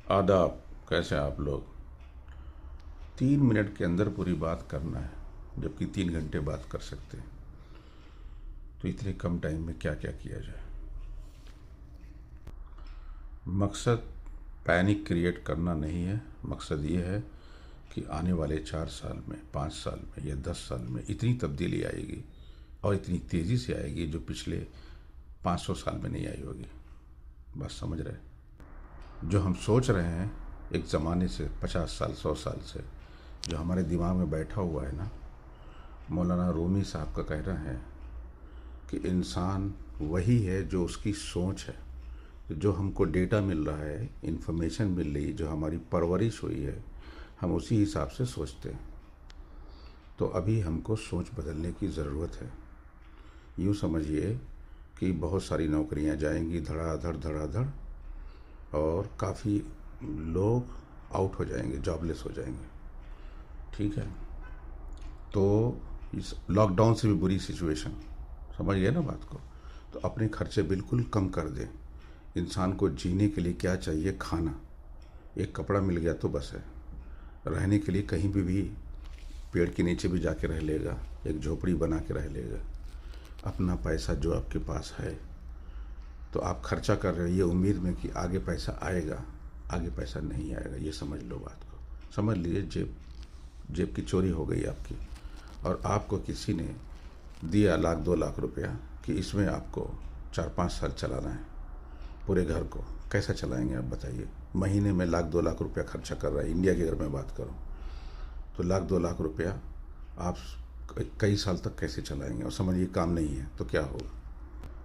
आदाब। कैसे हैं आप लोग? 3 मिनट के अंदर पूरी बात करना है, जबकि 3 घंटे बात कर सकते हैं। तो इतने कम टाइम में क्या क्या किया जाए? मकसद पैनिक क्रिएट करना नहीं है। मकसद ये है कि आने वाले 4 साल में, 5 साल में या 10 साल में इतनी तब्दीली आएगी और इतनी तेज़ी से आएगी जो पिछले 500 साल में नहीं आई होगी। बस समझ रहे? जो हम सोच रहे हैं एक ज़माने से, 50 साल 100 साल से, जो हमारे दिमाग में बैठा हुआ है ना, मौलाना रूमी साहब का कहना है कि इंसान वही है जो उसकी सोच है। जो हमको डेटा मिल रहा है, इन्फॉर्मेशन मिल रही, जो हमारी परवरिश हुई है, हम उसी हिसाब से सोचते हैं। तो अभी हमको सोच बदलने की ज़रूरत है। यूँ समझिए कि बहुत सारी नौकरियां जाएंगी धड़ाधड़ धड़ाधड़, और काफ़ी लोग आउट हो जाएंगे, जॉबलेस हो जाएंगे। ठीक है, तो इस लॉकडाउन से भी बुरी सिचुएशन, समझ गए ना बात को? तो अपने खर्चे बिल्कुल कम कर दें। इंसान को जीने के लिए क्या चाहिए? खाना, एक कपड़ा मिल गया तो बस है। रहने के लिए कहीं भी पेड़ के नीचे भी जाके रह लेगा, एक झोपड़ी बना के रह लेगा। अपना पैसा जो आपके पास है, तो आप खर्चा कर रहे हो ये उम्मीद में कि आगे पैसा आएगा। आगे पैसा नहीं आएगा, ये समझ लो बात को। समझ लीजिए जेब की चोरी हो गई आपकी, और आपको किसी ने दिया 1,00,000-2,00,000 रुपया कि इसमें आपको 4-5 साल चलाना है पूरे घर को। कैसा चलाएंगे आप बताइए? महीने में 1,00,000-2,00,000 रुपया खर्चा कर रहा है। इंडिया की अगर मैं बात करूँ तो 1,00,000-2,00,000 रुपया आप कई साल तक कैसे चलाएंगे? और समझिए काम नहीं है तो क्या होगा?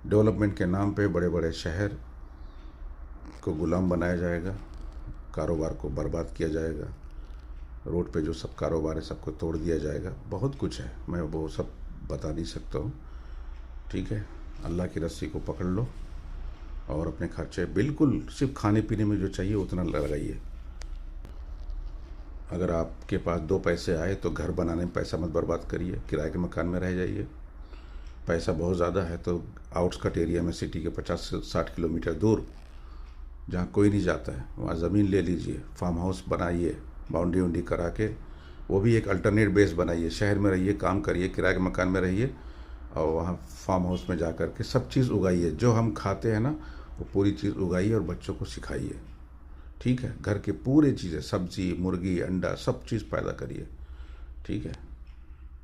डेवलपमेंट के नाम पे बड़े बड़े शहर को गुलाम बनाया जाएगा, कारोबार को बर्बाद किया जाएगा, रोड पे जो सब कारोबार है सबको तोड़ दिया जाएगा। बहुत कुछ है, मैं वो सब बता नहीं सकता हूँ। ठीक है, अल्लाह की रस्सी को पकड़ लो और अपने खर्चे बिल्कुल सिर्फ खाने पीने में जो चाहिए उतना लगाइए। अगर आपके पास 2 पैसे आए तो घर बनाने में पैसा मत बर्बाद करिए, किराए के मकान में रह जाइए। पैसा बहुत ज़्यादा है तो आउटस्कट एरिया में, सिटी के 50 से 60 किलोमीटर दूर जहाँ कोई नहीं जाता है, वहाँ ज़मीन ले लीजिए, फार्म हाउस बनाइए, बाउंड्री उंड्री करा के, वो भी एक अल्टरनेट बेस बनाइए। शहर में रहिए, काम करिए, किराए के मकान में रहिए, और वहाँ फार्म हाउस में जा कर के सब चीज़ उगाइए। जो हम खाते हैं ना, वो पूरी चीज़ उगाइए और बच्चों को सिखाइए। ठीक है, घर के पूरे चीज़ें, सब्जी, मुर्गी, अंडा, सब चीज़ पैदा करिए। ठीक है,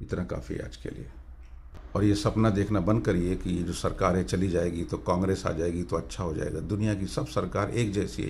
इतना काफ़ी है आज के लिए। और ये सपना देखना बंद करिए कि ये जो सरकारें चली जाएगी तो कांग्रेस आ जाएगी तो अच्छा हो जाएगा। दुनिया की सब सरकार एक जैसी है।